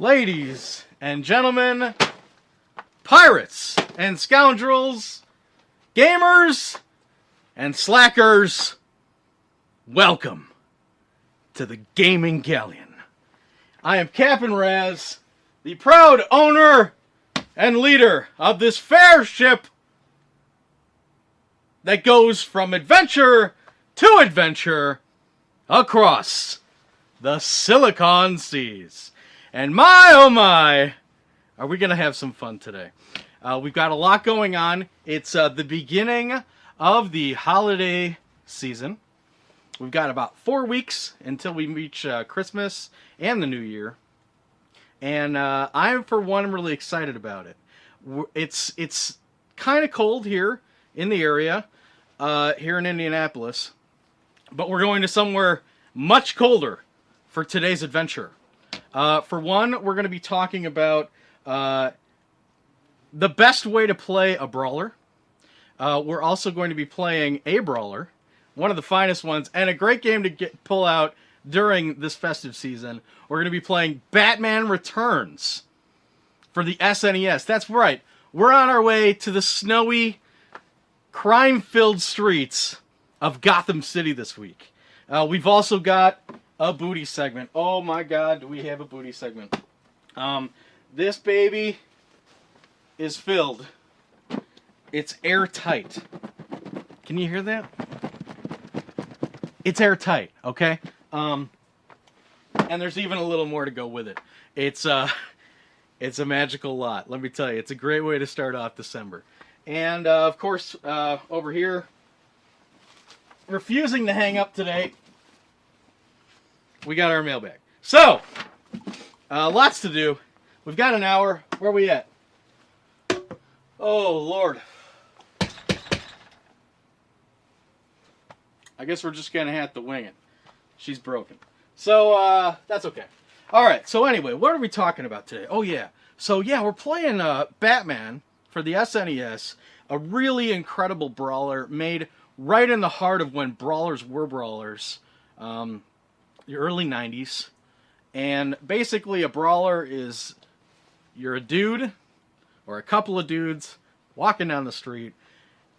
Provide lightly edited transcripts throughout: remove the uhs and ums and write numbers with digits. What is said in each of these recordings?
Ladies and gentlemen, pirates and scoundrels, gamers and slackers, welcome to the Gaming Galleon. I am Captain Raz, the proud owner and leader of this fair ship that goes from adventure to adventure across the Silicon Seas. And my, oh my, are we going to have some fun today. We've got a lot going on. It's the beginning of the holiday season. We've got about 4 weeks until we reach Christmas and the New Year. And I, for one, am really excited about it. It's kind of cold here in the area, here in Indianapolis. But we're going to somewhere much colder for today's adventure. For one, we're going to be talking about the best way to play a brawler. We're also going to be playing a brawler, one of the finest ones, and a great game to pull out during this festive season. We're going to be playing Batman Returns for the SNES. That's right. We're on our way to the snowy, crime-filled streets of Gotham City this week. We've also got a booty segment. Oh my god, do we have a booty segment. This baby is filled. It's airtight. Can you hear that? It's airtight, okay? And there's even a little more to go with it. It's a magical lot, let me tell you. It's a great way to start off December. And, of course, over here, refusing to hang up today, we got our mailbag. So, lots to do. We've got an hour. Where are we at? Oh, Lord. I guess we're just going to have to wing it. She's broken. So, that's okay. Alright, so anyway, what are we talking about today? Oh, yeah. So, yeah, we're playing Batman for the SNES. A really incredible brawler made right in the heart of when brawlers were brawlers. The early 90s. And basically a brawler is you're a dude or a couple of dudes walking down the street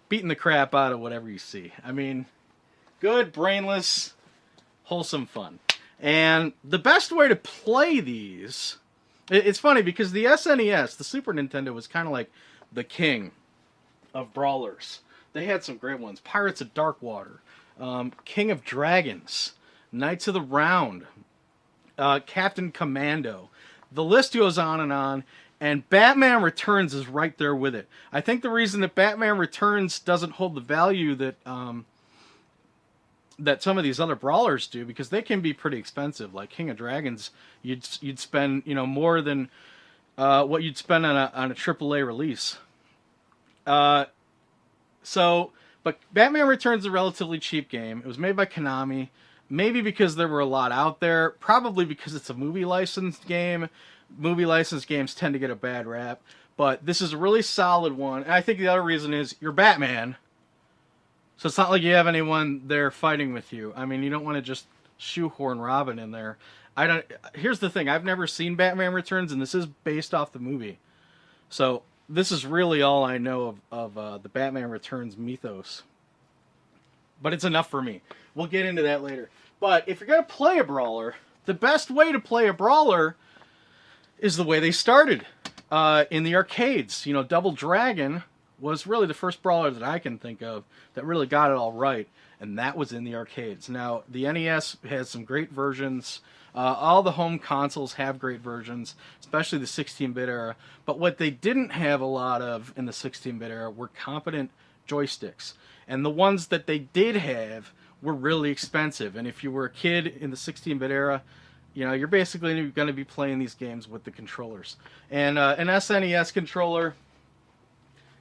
beating the crap out of whatever you see. I mean, good, brainless, wholesome fun. And the best way to play these, it's funny because the SNES, the Super Nintendo, was kind of like the king of brawlers. They had some great ones. Pirates of Darkwater, King of Dragons, Knights of the Round, Captain Commando. The list goes on, and Batman Returns is right there with it. I think the reason that Batman Returns doesn't hold the value that that some of these other brawlers do, because they can be pretty expensive. Like King of Dragons, you'd spend more than what you'd spend on a AAA release. But Batman Returns is a relatively cheap game. It was made by Konami. Maybe because there were a lot out there. Probably because it's a movie licensed game. Movie licensed games tend to get a bad rap. But this is a really solid one. And I think the other reason is you're Batman. So it's not like you have anyone there fighting with you. I mean, you don't want to just shoehorn Robin in there. Here's the thing. I've never seen Batman Returns, and this is based off the movie. So this is really all I know of the Batman Returns mythos. But it's enough for me. We'll get into that later. But if you're going to play a brawler, the best way to play a brawler is the way they started in the arcades. You know, Double Dragon was really the first brawler that I can think of that really got it all right, and that was in the arcades. Now, the NES has some great versions. All the home consoles have great versions, especially the 16-bit era. But what they didn't have a lot of in the 16-bit era were competent joysticks. And the ones that they did have were really expensive. And if you were a kid in the 16-bit era, you know, you're basically going to be playing these games with the controllers. And an SNES controller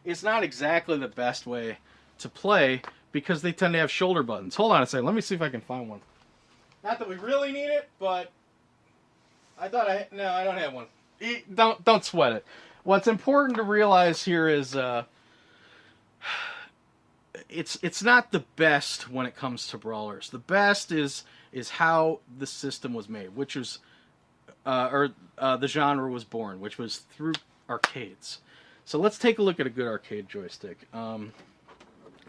is not exactly the best way to play because they tend to have shoulder buttons. Hold on a second. Let me see if I can find one. Not that we really need it, but I thought no, I don't have one. Don't sweat it. What's important to realize here is it's not the best when it comes to brawlers. The best is how the system was made, which is the genre was born, which was through arcades. So let's take a look at a good arcade joystick.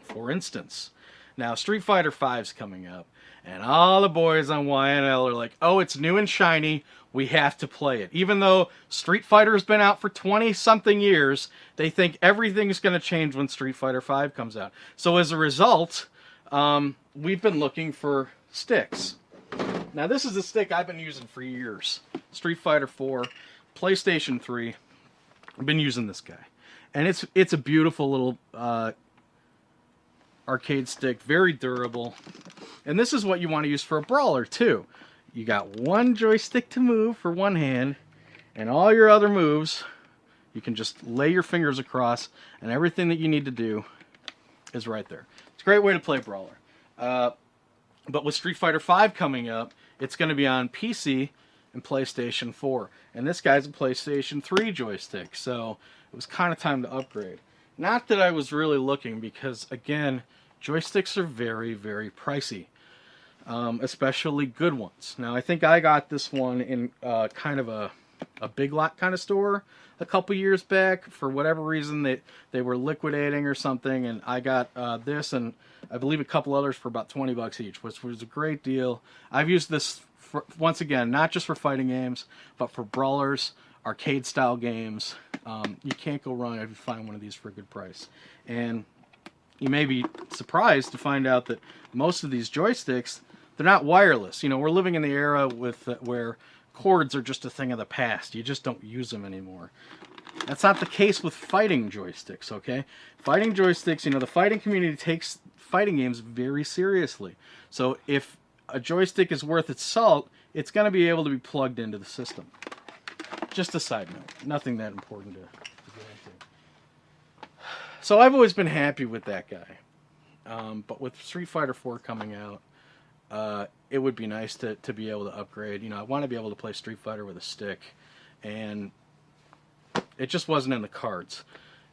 For instance, now Street Fighter V's coming up, and all the boys on YNL are like, "Oh, it's new and shiny. We have to play it." Even though Street Fighter has been out for 20-something years, they think everything's going to change when Street Fighter V comes out. So as a result, we've been looking for sticks. Now this is a stick I've been using for years. Street Fighter 4, PlayStation 3. I've been using this guy. And it's a beautiful little arcade stick, very durable. And this is what you want to use for a brawler too. You got one joystick to move for one hand, and all your other moves, you can just lay your fingers across, and everything that you need to do is right there. It's a great way to play brawler. But with Street Fighter V coming up, it's going to be on PC and PlayStation 4. And this guy's a PlayStation 3 joystick, so it was kind of time to upgrade. Not that I was really looking, because, again, joysticks are very, very pricey. Especially good ones. Now, I think I got this one in kind of a Big Lot kind of store a couple years back. For whatever reason, they were liquidating or something, and I got this and I believe a couple others for about $20 each, which was a great deal. I've used this, once again, not just for fighting games, but for brawlers, arcade-style games. You can't go wrong if you find one of these for a good price. And you may be surprised to find out that most of these joysticks, they're not wireless. You know, we're living in the era where cords are just a thing of the past. You just don't use them anymore. That's not the case with fighting joysticks, okay? Fighting joysticks, you know, the fighting community takes fighting games very seriously. So if a joystick is worth its salt, it's going to be able to be plugged into the system. Just a side note. Nothing that important to get into. So I've always been happy with that guy. But with Street Fighter 4 coming out, it would be nice to be able to upgrade. You know, I want to be able to play Street Fighter with a stick, and it just wasn't in the cards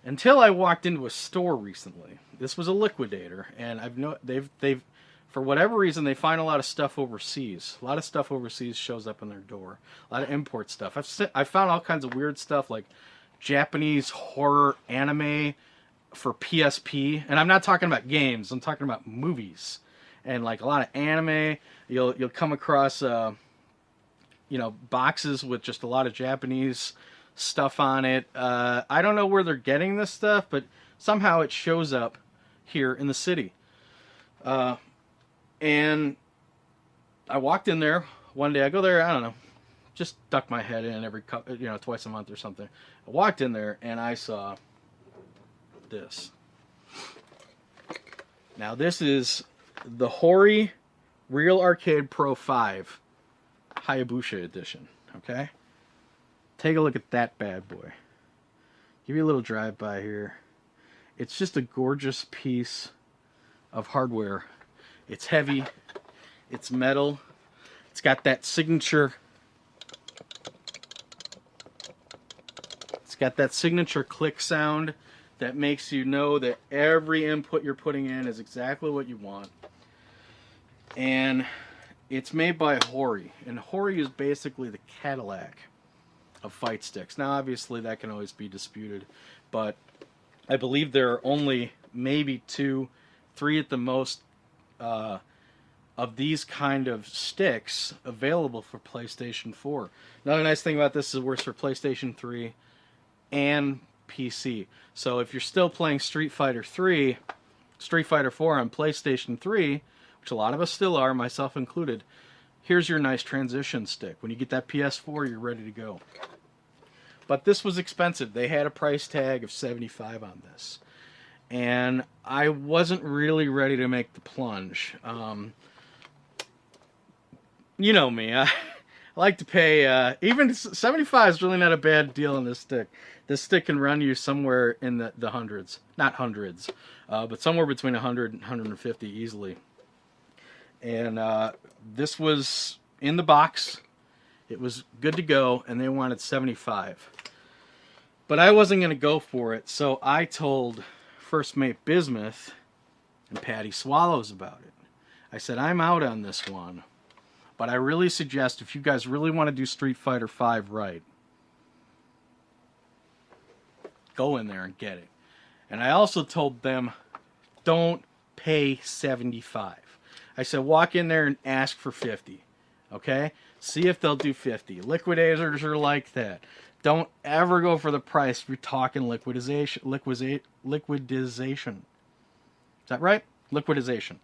until I walked into a store recently. This was a liquidator, and they've for whatever reason, they find a lot of stuff overseas. A lot of stuff overseas shows up in their door. A lot of import stuff. I've found all kinds of weird stuff, like Japanese horror anime for PSP, and I'm not talking about games. I'm talking about movies. And like a lot of anime, you'll come across boxes with just a lot of Japanese stuff on it. I don't know where they're getting this stuff, but somehow it shows up here in the city. And I walked in there one day. I go there, I don't know, just duck my head in twice a month or something. I walked in there and I saw this. Now this is the Hori Real Arcade Pro 5 Hayabusa edition, okay? Take a look at that bad boy. Give you a little drive-by here. It's just a gorgeous piece of hardware. It's heavy. It's metal. It's got that signature... It's got that signature click sound that makes you know that every input you're putting in is exactly what you want. And it's made by Hori, and Hori is basically the Cadillac of fight sticks. Now, obviously, that can always be disputed, but I believe there are only maybe 2, 3 at the most of these kind of sticks available for PlayStation 4. Another nice thing about this is it works for PlayStation 3 and PC. So if you're still playing Street Fighter 3, Street Fighter 4 on PlayStation 3, which a lot of us still are, myself included, here's your nice transition stick. When you get that PS4, you're ready to go. But this was expensive. They had a price tag of $75 on this. And I wasn't really ready to make the plunge. You know me. I like to pay... even $75 is really not a bad deal on this stick. This stick can run you somewhere in the hundreds. Not hundreds, but somewhere between 100 and 150 easily. And this was in the box. It was good to go, and they wanted $75. But I wasn't going to go for it, so I told First Mate Bismuth and Patty Swallows about it. I said, I'm out on this one, But I really suggest, if you guys really want to do Street Fighter V right, go in there and get it. And I also told them, don't pay $75. I said, walk in there and ask for $50. Okay? See if they'll do $50. Liquidators are like that. Don't ever go for the price if you're talking liquidization. Liquidization. Is that right? Liquidization.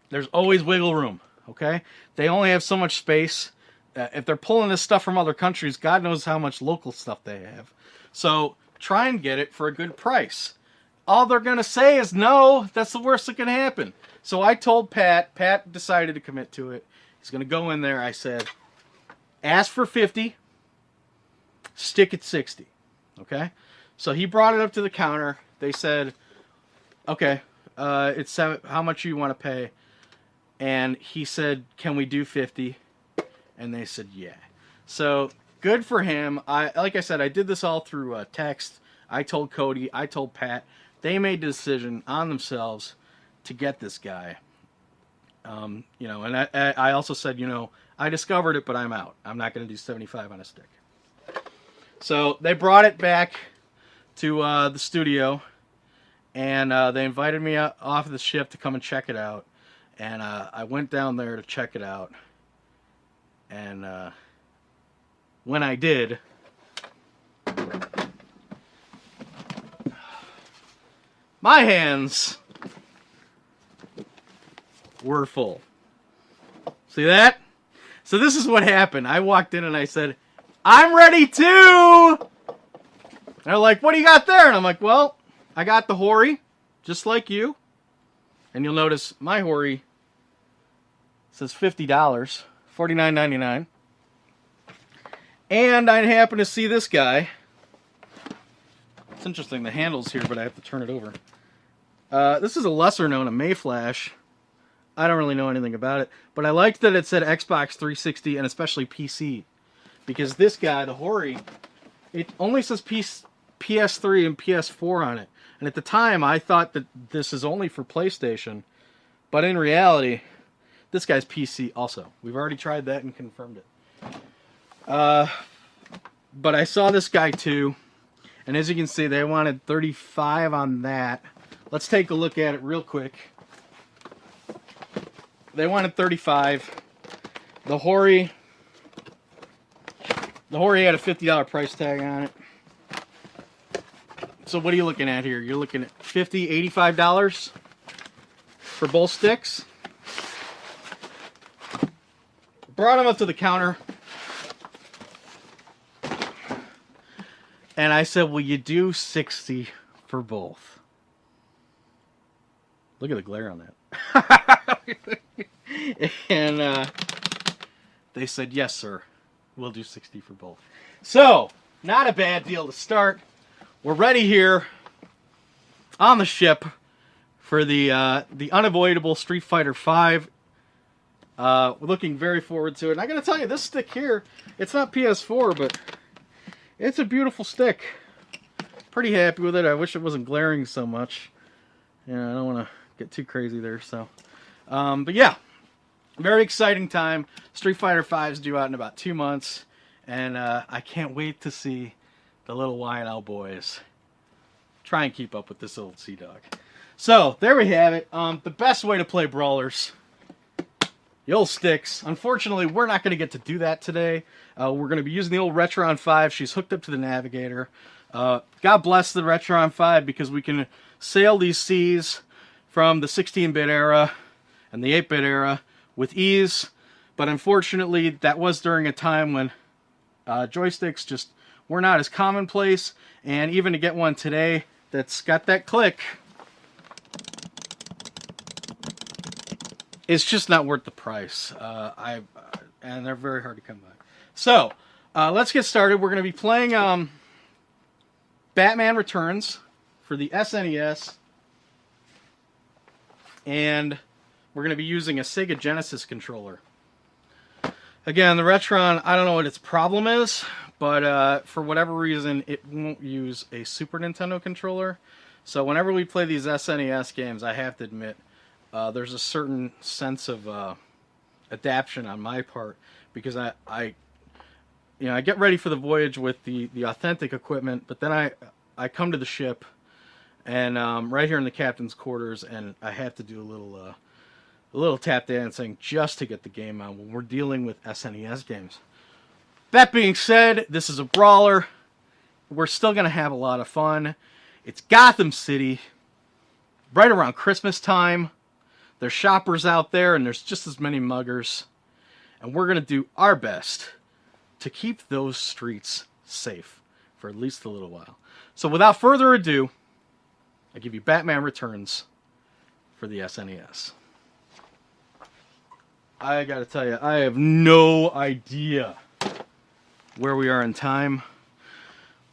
There's always wiggle room. Okay? They only have so much space. If they're pulling this stuff from other countries, God knows how much local stuff they have. So try and get it for a good price. All they're going to say is no. That's the worst that can happen. So I told Pat. Pat decided to commit to it. He's going to go in there. I said, ask for 50. Stick at 60. Okay? So he brought it up to the counter. They said, okay, it's how much you want to pay. And he said, can we do 50? And they said, yeah. So good for him. Like I said, I did this all through text. I told Cody. I told Pat. They made the decision on themselves to get this guy. And I also said, I discovered it, but I'm out. I'm not going to do 75 on a stick. So they brought it back to the studio, and they invited me off of the ship to come and check it out. And I went down there to check it out. And when I did, my hands were full. See that? So this is what happened. I walked in and I said, I'm ready too! And they're like, what do you got there? And I'm like, well, I got the Hori, just like you. And you'll notice my Hori says $50, $49.99. And I happen to see this guy. It's interesting, the handle's here, but I have to turn it over. This is a lesser known, a Mayflash. I don't really know anything about it, but I liked that it said Xbox 360 and especially PC. Because this guy, the Hori, it only says PS3 and PS4 on it. And at the time, I thought that this is only for PlayStation. But in reality, this guy's PC also. We've already tried that and confirmed it. But I saw this guy too. And as you can see, they wanted 35 on that. Let's take a look at it real quick. They wanted 35. The Hori had a $50 price tag on it. So what are you looking at here? You're looking at $50, $85 for both sticks. Brought them up to the counter. And I said, will you do 60 for both? Look at the glare on that. And they said, yes, sir. We'll do 60 for both. So, not a bad deal to start. We're ready here on the ship for the unavoidable Street Fighter V. We're looking very forward to it. And I gotta tell you, this stick here, it's not PS4, but it's a beautiful stick. Pretty happy with it. I wish it wasn't glaring so much. Yeah, I don't want to get too crazy there. So, but yeah, very exciting time. Street Fighter V is due out in about 2 months, and I can't wait to see the little Y&L boys try and keep up with this old Sea Dog. So there we have it. The best way to play brawlers. The old sticks. Unfortunately, we're not going to get to do that today. We're going to be using the old Retron 5. She's hooked up to the Navigator. God bless the Retron 5 because we can sail these seas from the 16-bit era and the 8-bit era with ease. But unfortunately, that was during a time when joysticks just were not as commonplace. And even to get one today that's got that click, it's just not worth the price. And they're very hard to come by. So, let's get started. We're going to be playing Batman Returns for the SNES. And we're going to be using a Sega Genesis controller. Again, the Retron, I don't know what its problem is, but for whatever reason, it won't use a Super Nintendo controller. So whenever we play these SNES games, I have to admit, there's a certain sense of adaptation on my part, because I get ready for the voyage with the authentic equipment, but then I come to the ship, and right here in the captain's quarters, and I have to do a little tap dancing just to get the game on when we're dealing with SNES games. That being said, this is a brawler. We're still going to have a lot of fun. It's Gotham City, right around Christmas time. There's shoppers out there, and there's just as many muggers. And we're going to do our best to keep those streets safe for at least a little while. So without further ado, I give you Batman Returns for the SNES. I gotta tell you, I have no idea where we are in time.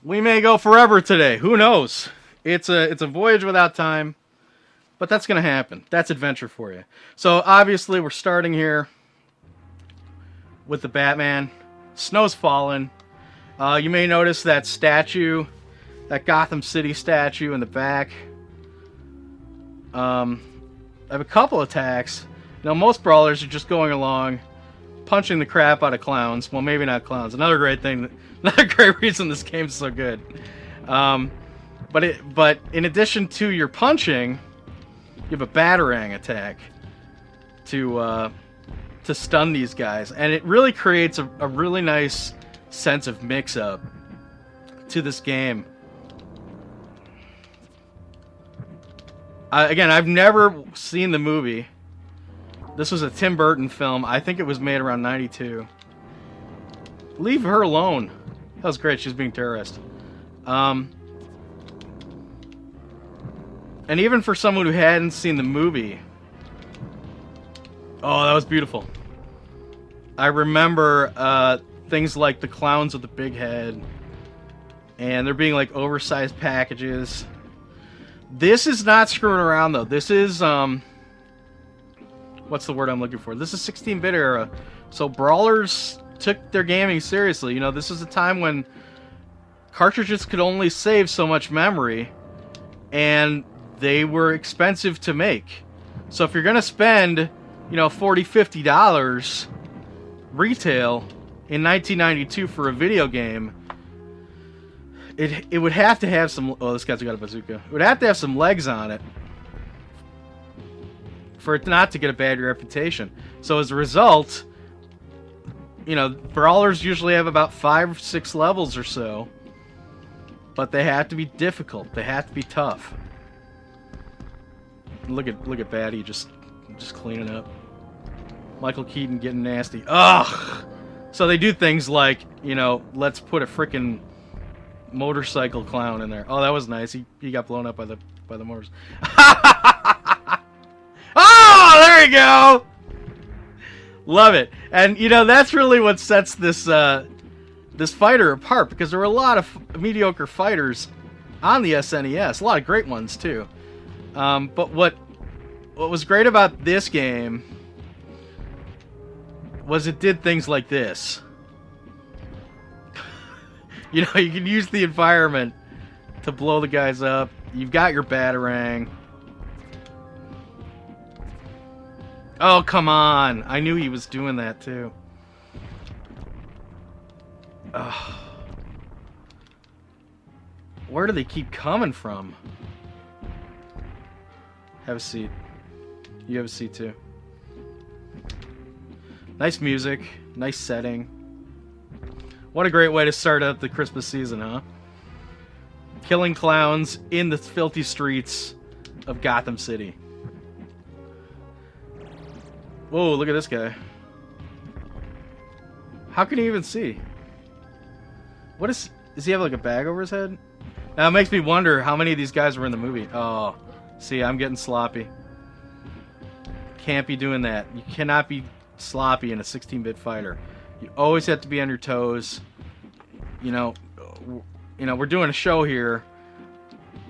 We may go forever today. Who knows? It's a voyage without time, but that's gonna happen. That's adventure for you. So obviously we're starting here with the Batman. Snow's falling. You may notice that statue, that Gotham City statue in the back. I have a couple attacks. Now, most brawlers are just going along, punching the crap out of clowns. Well, maybe not clowns. Another great reason this game's so good. But in addition to your punching, you have a batarang attack to stun these guys, and it really creates a really nice sense of mix-up to this game. Again, I've never seen the movie. This was a Tim Burton film. I think it was made around 92. Leave her alone. That was great. She's being terrorist. And even for someone who hadn't seen the movie, oh, that was beautiful. I remember things like the clowns with the big head, and there being like oversized packages. This is not screwing around though. This is what's the word I'm looking for? This is 16-bit era, so brawlers took their gaming seriously. You know, this is a time when cartridges could only save so much memory, and they were expensive to make. So if you're gonna spend, you know, $40, $50 retail in 1992 for a video game, it would have to have some. Oh, this guy's got a bazooka. It would have to have some legs on it for it not to get a bad reputation. So as a result, you know, brawlers usually have about 5 or 6 levels or so, but they have to be difficult. They have to be tough. Look at Batty just cleaning up. Michael Keaton getting nasty. Ugh. So they do things like, you know, let's put a frickin' motorcycle clown in there. Oh, that was nice. He got blown up by the motors. Oh, there you go. Love it. And you know, that's really what sets this this fighter apart, because there were a lot of mediocre fighters on the SNES, a lot of great ones too. But what was great about this game was it did things like this. You know, you can use the environment to blow the guys up. You've got your batarang. Oh, come on. I knew he was doing that, too. Ugh. Where do they keep coming from? Have a seat. You have a seat, too. Nice music. Nice setting. What a great way to start out the Christmas season, huh? Killing clowns in the filthy streets of Gotham City. Whoa, look at this guy. How can he even see? What is he have like a bag over his head? Now it makes me wonder how many of these guys were in the movie. Oh, see, I'm getting sloppy. Can't be doing that. You cannot be sloppy in a 16-bit fighter. You always have to be on your toes. You know, we're doing a show here.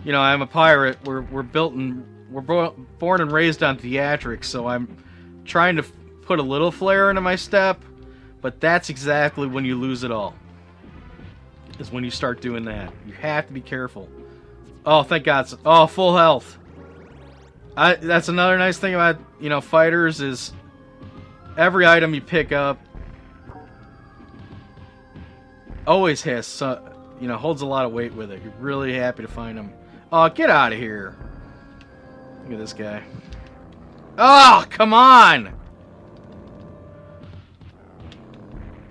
You know, I'm a pirate. We're born and raised on theatrics, so I'm trying to put a little flair into my step, but that's exactly when you lose it all. Is when you start doing that. You have to be careful. Oh, thank God. Oh, full health. That's another nice thing about, you know, fighters is Every item you pick up always has, holds a lot of weight with it. You're really happy to find them. Oh, get out of here. Look at this guy. Oh, come on!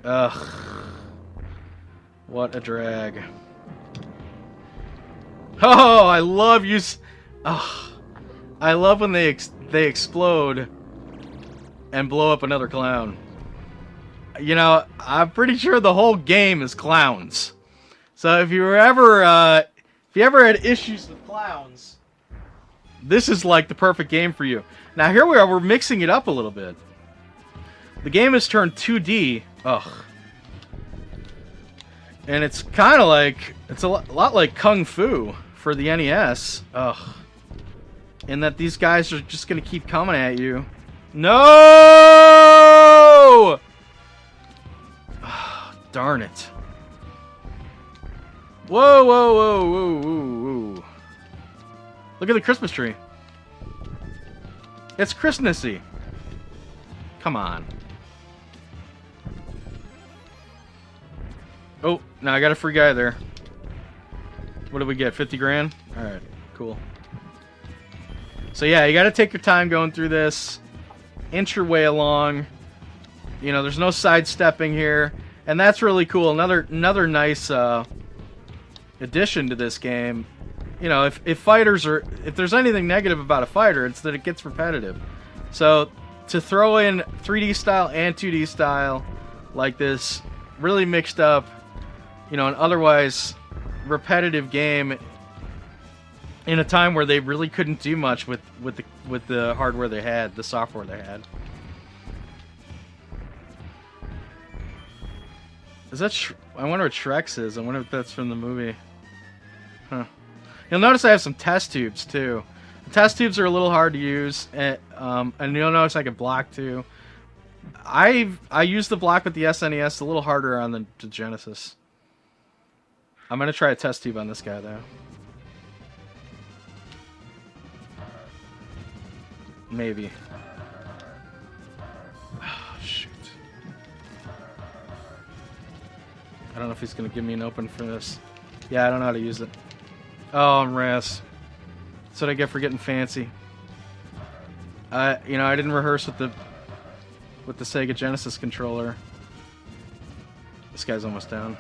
Ugh. What a drag. Oh, I love you. Oh, I love when they explode and blow up another clown. You know, I'm pretty sure the whole game is clowns. So if you ever had issues with clowns, this is like the perfect game for you. Now here we are, we're mixing it up a little bit. The game has turned 2D. Ugh. And it's kind of like, it's a lot like Kung Fu for the NES. Ugh. In that these guys are just going to keep coming at you. No! Oh, darn it. Whoa, whoa, whoa, whoa, whoa, whoa. Look at the Christmas tree. It's Christmassy. Come on. Oh, now I got a free guy there. What did we get? 50 grand? Alright, cool. So yeah, you gotta take your time going through this. Inch your way along. You know, there's no sidestepping here. And that's really cool. Another nice addition to this game. You know, if there's anything negative about a fighter, it's that it gets repetitive. So to throw in 3D style and 2D style like this, really mixed up, you know, an otherwise repetitive game in a time where they really couldn't do much with the hardware they had, the software they had. Is that I wonder what Shrek's is. I wonder if that's from the movie. Huh. You'll notice I have some test tubes too. The test tubes are a little hard to use, and you'll notice I can block too. I use the block with the SNES, a little harder on the Genesis. I'm gonna try a test tube on this guy though. Maybe. Oh, shoot. I don't know if he's gonna give me an open for this. Yeah, I don't know how to use it. Oh, I'm Ras. That's what I get for getting fancy. I didn't rehearse with the Sega Genesis controller. This guy's almost down.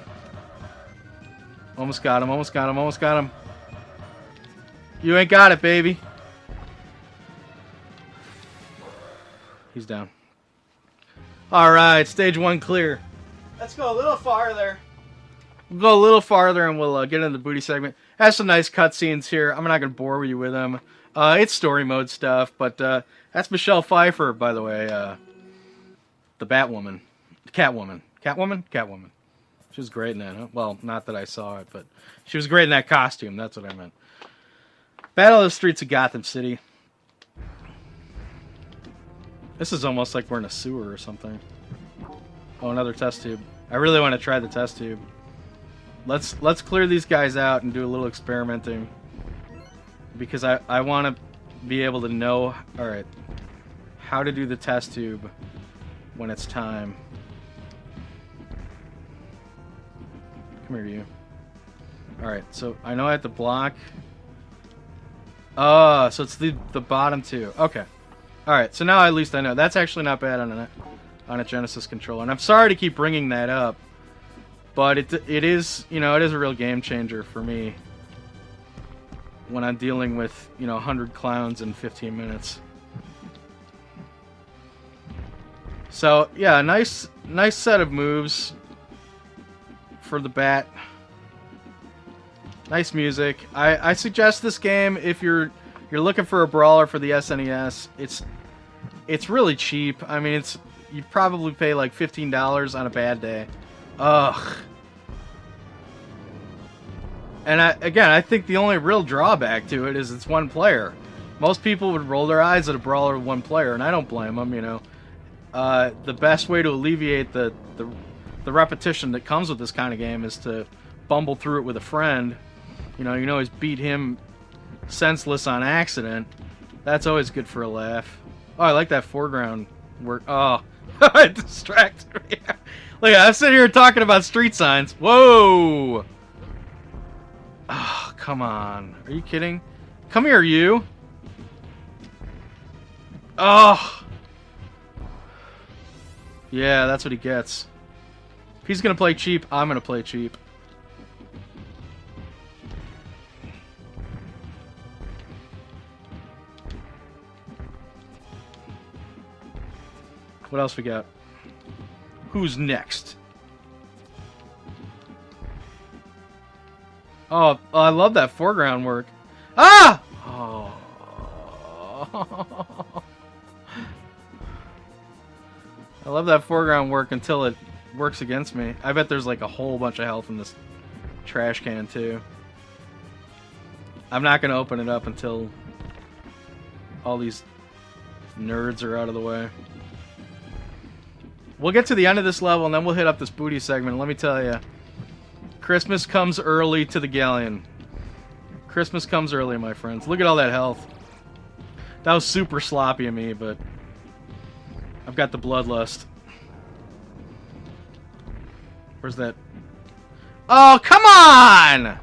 Almost got him, almost got him, almost got him. You ain't got it, baby. He's down. Alright, stage 1 clear. Let's go a little farther. We'll go a little farther and we'll get into the booty segment. Has some nice cutscenes here. I'm not going to bore you with them. It's story mode stuff, but that's Michelle Pfeiffer, by the way. The Batwoman. Catwoman. Catwoman? Catwoman. She was great in that. Huh? Well, not that I saw it, but she was great in that costume. That's what I meant. Battle of the Streets of Gotham City. This is almost like we're in a sewer or something. Oh, another test tube. I really want to try the test tube. Let's clear these guys out and do a little experimenting. Because I want to be able to know, alright, how to do the test tube when it's time. Come here, you. Alright, so I know I have to block. Oh, so it's the bottom two. Okay. Alright, so now at least I know. That's actually not bad on a Genesis controller. And I'm sorry to keep bringing that up. But it is, it is a real game changer for me when I'm dealing with, 100 clowns in 15 minutes. So, yeah, nice set of moves for the bat. Nice music. I suggest this game if you're looking for a brawler for the SNES. It's really cheap. I mean, you probably pay like $15 on a bad day. Ugh. And I think the only real drawback to it is it's one player. Most people would roll their eyes at a brawler with one player, and I don't blame them, The best way to alleviate the repetition that comes with this kind of game is to bumble through it with a friend. You can always beat him senseless on accident. That's always good for a laugh. Oh, I like that foreground work. Oh, It distracted me. Look, I'm sitting here talking about street signs. Whoa! Oh, come on. Are you kidding? Come here, you. Oh! Yeah, that's what he gets. If he's gonna play cheap, I'm gonna play cheap. What else we got? Who's next? Oh, I love that foreground work. Ah! Oh. I love that foreground work until it works against me. I bet there's like a whole bunch of health in this trash can too. I'm not going to open it up until all these nerds are out of the way. We'll get to the end of this level and then we'll hit up this booty segment. Let me tell you, Christmas comes early to the Galleon. Christmas comes early, my friends. Look at all that health. That was super sloppy of me, but I've got the bloodlust. Where's that? Oh, come on!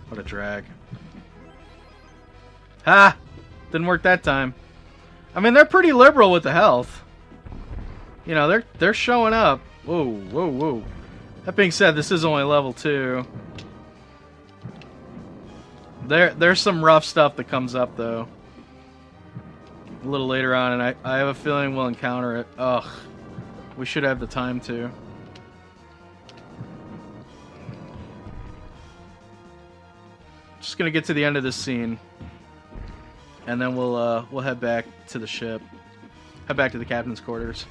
What a drag. Ha! Didn't work that time. I mean, they're pretty liberal with the health. You know, they're showing up. Whoa, whoa, whoa. That being said, this is only level 2. There's some rough stuff that comes up, though. A little later on, and I have a feeling we'll encounter it. Ugh. We should have the time to. Just gonna get to the end of this scene. And then we'll head back to the ship. Head back to the captain's quarters.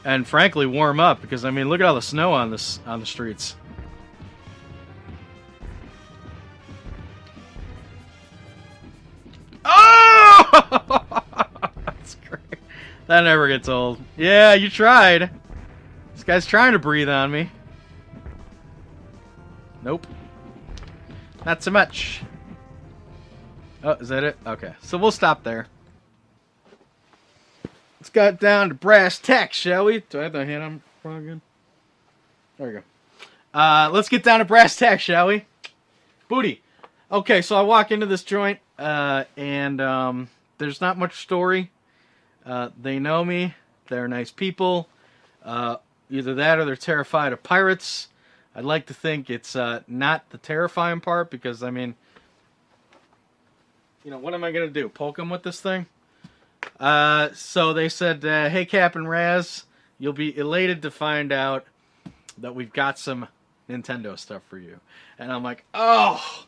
And frankly, warm up, because, I mean, look at all the snow on the streets. Oh! That's great. That never gets old. Yeah, you tried. This guy's trying to breathe on me. Nope. Not so much. Oh, is that it? Okay, so we'll stop there. Let's get down to brass tacks, shall we? Do I have the hand on front again? There we go. Let's get down to brass tacks, shall we? Booty. Okay, so I walk into this joint, and there's not much story. They know me. They're nice people. Either that or they're terrified of pirates. I'd like to think it's not the terrifying part, because, I mean, you know, what am I going to do? Poke them with this thing? So they said, hey, Captain Raz, you'll be elated to find out that we've got some Nintendo stuff for you. And I'm like, oh,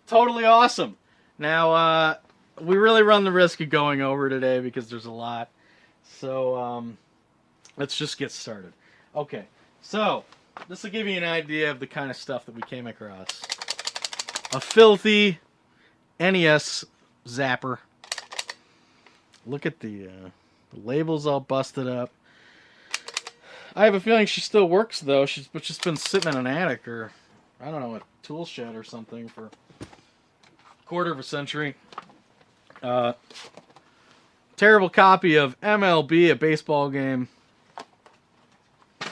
totally awesome. Now, we really run the risk of going over today because there's a lot. So, let's just get started. Okay, so this will give you an idea of the kind of stuff that we came across. A filthy NES zapper. Look at the labels all busted up. I have a feeling she still works, though. She's just been sitting in an attic or, I don't know, a tool shed or something for a quarter of a century. Terrible copy of MLB, a baseball game. A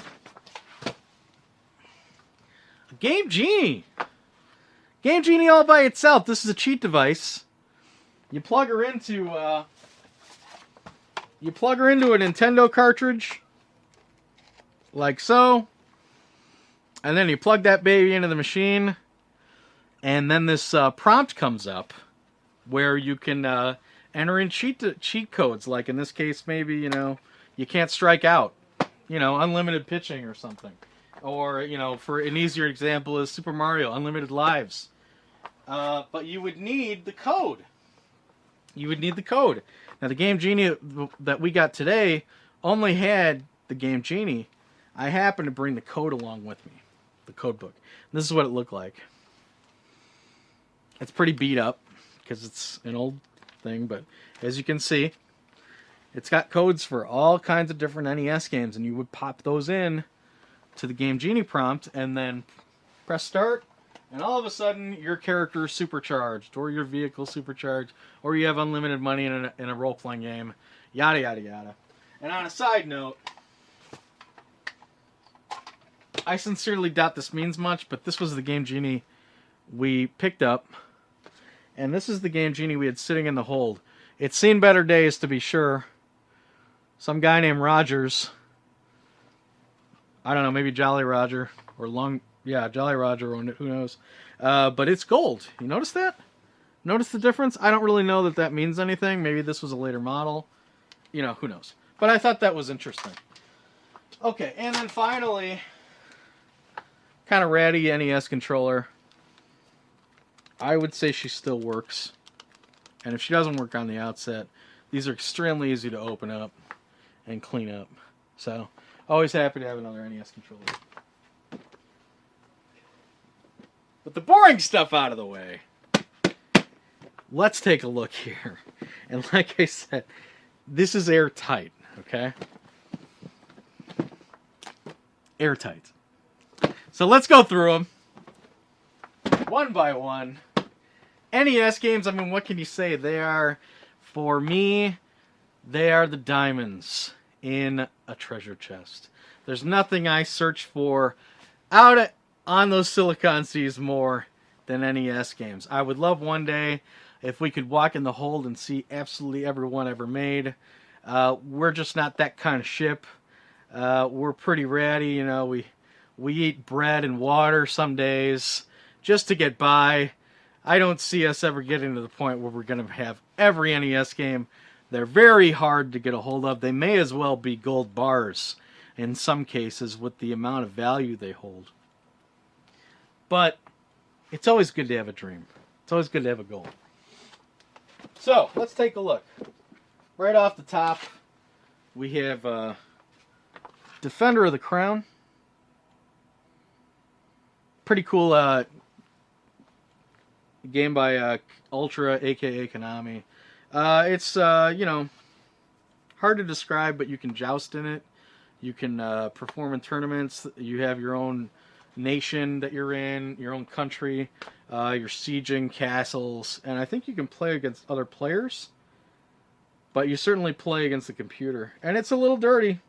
Game Genie. Game Genie all by itself. This is a cheat device. You plug her into a Nintendo cartridge, like so, and then you plug that baby into the machine, and then this prompt comes up where you can enter in cheat codes. Like in this case, maybe, you know, you can't strike out, you know, unlimited pitching or something, or, you know, for an easier example is Super Mario, unlimited lives. But you would need the code. Now, the Game Genie that we got today only had the Game Genie. I happened to bring the code along with me, the code book. This is what it looked like. It's pretty beat up because it's an old thing, but as you can see, it's got codes for all kinds of different NES games, and you would pop those in to the Game Genie prompt and then press start, And all of a sudden, your character is supercharged, or your vehicle supercharged, or you have unlimited money in a role-playing game, yada, yada, yada. And on a side note, I sincerely doubt this means much, but this was the Game Genie we picked up. And this is the Game Genie we had sitting in the hold. It's seen better days, to be sure. Some guy named Rogers, I don't know, maybe Jolly Roger, or Jolly Roger owned it, who knows. But it's gold. You notice that? Notice the difference? I don't really know that means anything. Maybe this was a later model. You know, who knows. But I thought that was interesting. Okay, and then finally, kind of ratty NES controller. I would say she still works. And if she doesn't work on the outset, these are extremely easy to open up and clean up. So, always happy to have another NES controller. But the boring stuff out of the way, let's take a look here. And like I said, this is airtight, okay? Airtight. So let's go through them one by one. NES games, I mean, what can you say? They are, for me, they are the diamonds in a treasure chest. There's nothing I search for out on those Silicon Seas more than NES games. I would love one day if we could walk in the hold and see absolutely every one ever made. We're just not that kind of ship. We're pretty ratty, you know. We eat bread and water some days just to get by. I don't see us ever getting to the point where we're going to have every NES game. They're very hard to get a hold of. They may as well be gold bars in some cases with the amount of value they hold. But it's always good to have a dream. It's always good to have a goal. So, let's take a look. Right off the top, we have Defender of the Crown. Pretty cool game by Ultra, aka Konami. It's, you know, hard to describe, but you can joust in it. You can perform in tournaments. You have your own nation that you're in, your own country. You're sieging castles. And I think you can play against other players. But you certainly play against the computer. And it's a little dirty,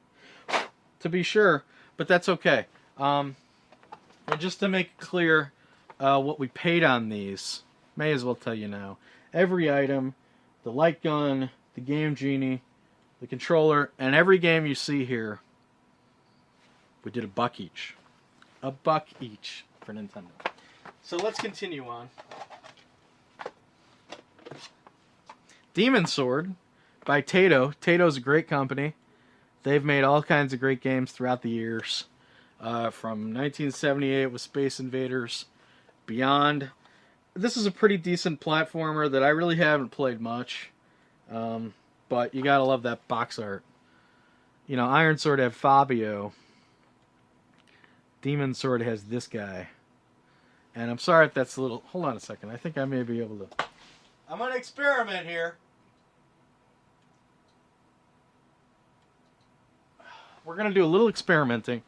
to be sure. But that's okay. And just to make it clear what we paid on these, may as well tell you now. Every item, the light gun, the Game Genie, the controller, and every game you see here, we did $1 each. $1 each for Nintendo. So let's continue on. Demon Sword by Taito. Taito's a great company. They've made all kinds of great games throughout the years. From 1978 with Space Invaders, beyond. This is a pretty decent platformer that I really haven't played much. But you gotta love that box art. You know, Iron Sword had Fabio. Demon Sword has this guy. And I'm sorry if that's a little... Hold on a second. I think I may be able to... I'm going to experiment here. We're going to do a little experimenting.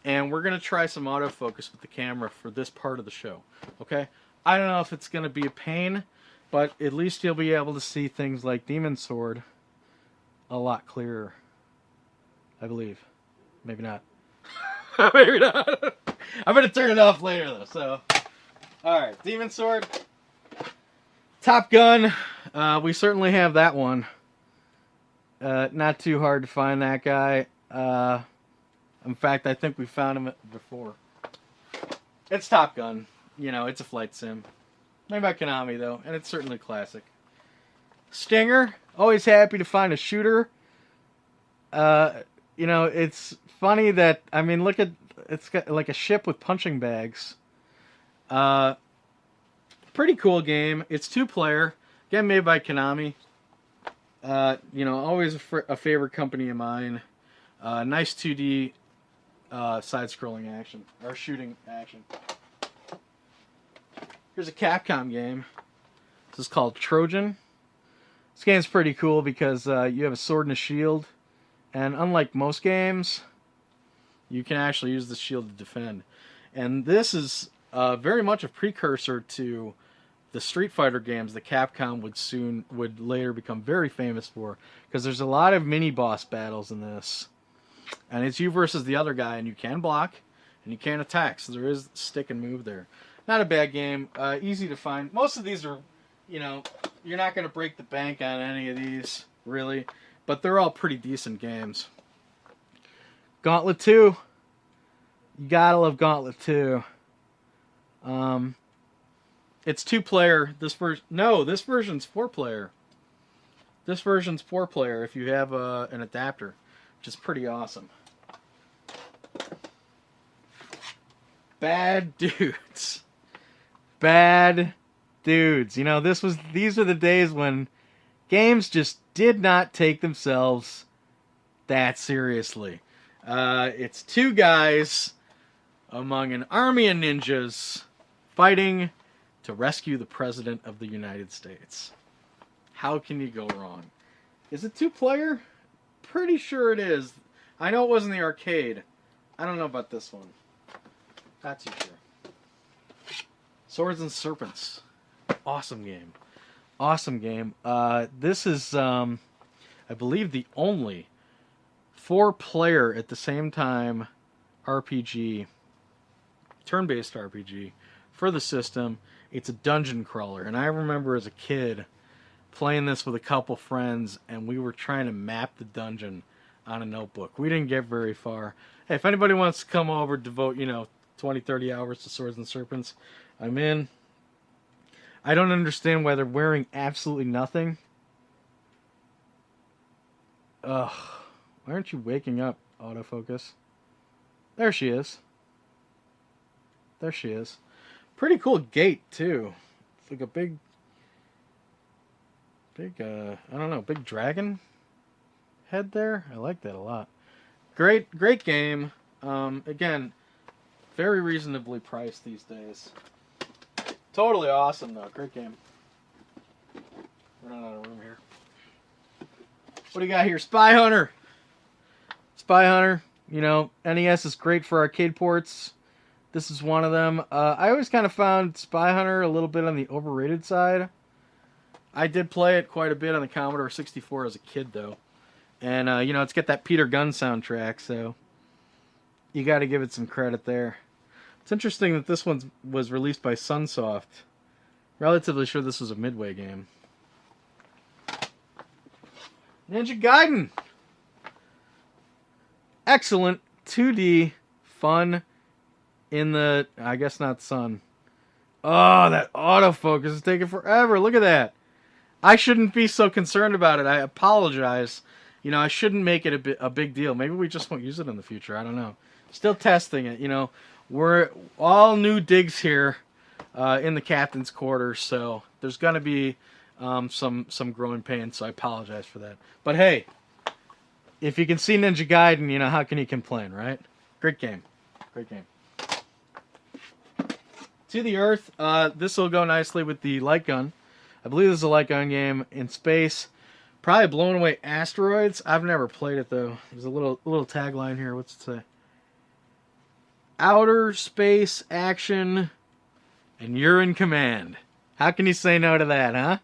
And we're going to try some autofocus with the camera for this part of the show. Okay? I don't know if it's going to be a pain, but at least you'll be able to see things like Demon Sword a lot clearer. I believe. Maybe not. Maybe not. I'm going to turn it off later, though. So, alright. Demon Sword. Top Gun. We certainly have that one. Not too hard to find that guy. In fact, I think we found him before. It's Top Gun. You know, it's a flight sim. Made by Konami, though, and it's certainly classic. Stinger. Always happy to find a shooter. You know, it's funny that, I mean, look at, it's got like a ship with punching bags. Pretty cool game. It's 2-player. Again, made by Konami. You know, always a favorite company of mine. Nice 2D side-scrolling action, or shooting action. Here's a Capcom game. This is called Trojan. This game's pretty cool because you have a sword and a shield. And unlike most games, you can actually use the shield to defend. And this is very much a precursor to the Street Fighter games that Capcom would later become very famous for, because there's a lot of mini boss battles in this, and it's you versus the other guy, and you can block and you can attack, so there is stick and move there. Not a bad game, easy to find. Most of these are, you're not going to break the bank on any of these really, but they're all pretty decent games. Gauntlet 2, you gotta love Gauntlet 2. It's 2-player. This version's 4-player. This version's 4-player if you have an adapter, which is pretty awesome. Bad Dudes. Bad Dudes. These are the days when games just did not take themselves that seriously. It's 2 guys among an army of ninjas fighting to rescue the President of the United States. How can you go wrong? Is it 2-player? Pretty sure it is. I know it was in the arcade. I don't know about this one. Not too sure. Swords and Serpents. Awesome game. Awesome game. This is, I believe, the only 4-player at the same time RPG, turn-based RPG for the system. It's a dungeon crawler, and I remember as a kid playing this with a couple friends, and we were trying to map the dungeon on a notebook. We didn't get very far. Hey, if anybody wants to come over, devote 20, 30 hours to Swords and Serpents, I'm in. I don't understand why they're wearing absolutely nothing. Ugh. Why aren't you waking up, autofocus? There she is. There she is. Pretty cool gate, too. It's like a big, I don't know, big dragon head there. I like that a lot. Great game. Again, very reasonably priced these days. Totally awesome, though. Great game. Running out of room here. What do you got here? Spy Hunter. Spy Hunter. NES is great for arcade ports. This is one of them. I always kind of found Spy Hunter a little bit on the overrated side. I did play it quite a bit on the Commodore 64 as a kid, though. And, it's got that Peter Gunn soundtrack, so you got to give it some credit there. It's interesting that this one was released by Sunsoft. Relatively sure this was a Midway game. Ninja Gaiden. Excellent 2D fun in the, I guess not sun. Oh, that autofocus is taking forever. Look at that. I shouldn't be so concerned about it. I apologize. I shouldn't make it a big deal. Maybe we just won't use it in the future. I don't know. Still testing it. We're all new digs here in the captain's quarters, so there's going to be some growing pains, so I apologize for that. But hey, if you can see Ninja Gaiden, how can you complain, right? Great game. Great game. To the Earth, this will go nicely with the light gun. I believe this is a light gun game in space. Probably blowing away asteroids. I've never played it, though. There's a little tagline here. What's it say? Outer space action, and you're in command. How can you say no to that, huh?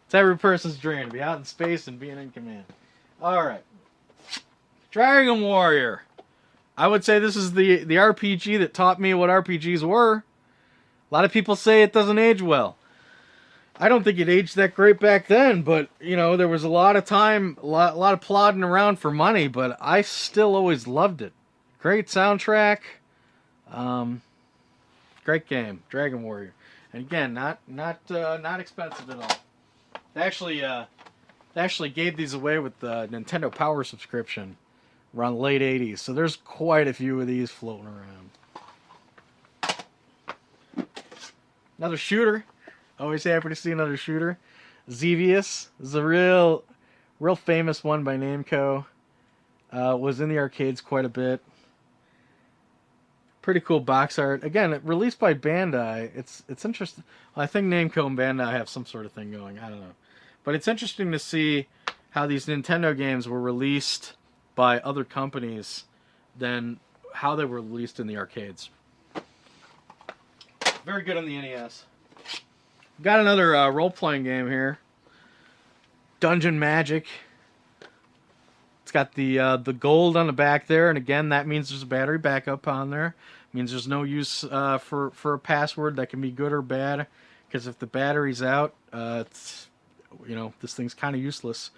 It's every person's dream to be out in space and being in command. Alright. Dragon Warrior. I would say this is the RPG that taught me what RPGs were. A lot of people say it doesn't age well. I don't think it aged that great back then, but, there was a lot of time, a lot of plodding around for money, but I still always loved it. Great soundtrack. Great game. Dragon Warrior. And again, not expensive at all. They actually gave these away with the Nintendo Power subscription around the late 80s, so there's quite a few of these floating around. Another shooter. Always happy to see another shooter. Xevious is a real famous one by Namco. Was in the arcades quite a bit. Pretty cool box art. Again, released by Bandai. It's interesting. Well, I think Namco and Bandai have some sort of thing going. I don't know. But it's interesting to see how these Nintendo games were released by other companies than how they were released in the arcades. Very good on the NES. Got another role-playing game here. Dungeon Magic. It's got the gold on the back there, and again, that means there's a battery backup on there. It means there's no use for a password that can be good or bad, because if the battery's out, it's, this thing's kind of useless.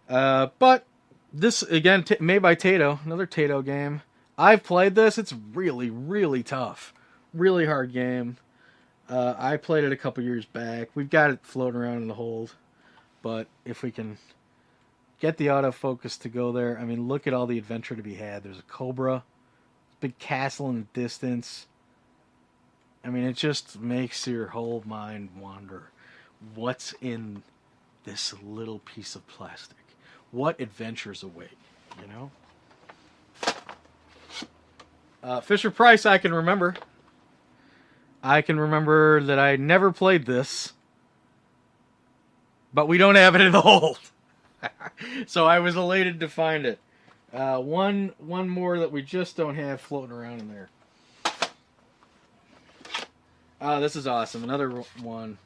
But this, again, made by Taito, another Taito game. I've played this. It's really, really tough. Really hard game. I played it a couple years back. We've got it floating around in the hold. But if we can get the autofocus to go there, I mean, look at all the adventure to be had. There's a cobra, big castle in the distance. I mean, it just makes your whole mind wander. What's in this little piece of plastic? What adventures await, Fisher Price, I can remember. I can remember that I never played this, but we don't have it in the hold. So I was elated to find it. One more that we just don't have floating around in there. This is awesome. Another one.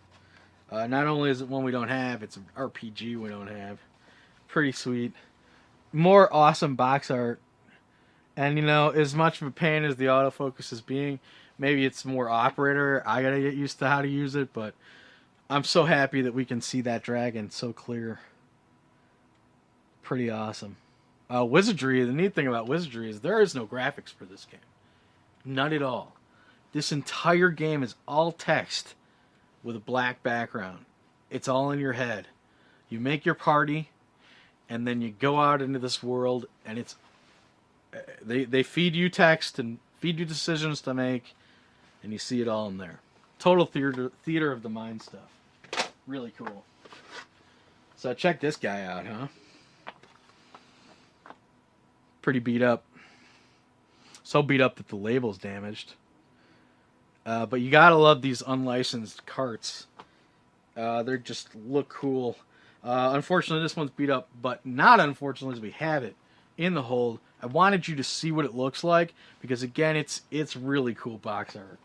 Not only is it one we don't have, it's an RPG we don't have. Pretty sweet. More awesome box art. And, as much of a pain as the autofocus is being, maybe it's more operator. I gotta get used to how to use it, but I'm so happy that we can see that dragon so clear. Pretty awesome. Wizardry, the neat thing about Wizardry is there is no graphics for this game. None at all. This entire game is all text with a black background. It's all in your head. You make your party, and then you go out into this world, and it's they feed you text and feed you decisions to make, and you see it all in there. Total theater of the mind stuff. Really cool. So check this guy out, huh? Pretty beat up. So beat up that the label's damaged. But you gotta love these unlicensed carts. They just look cool. Unfortunately, this one's beat up, but not unfortunately, as we have it in the hold. I wanted you to see what it looks like, because again, it's really cool box art.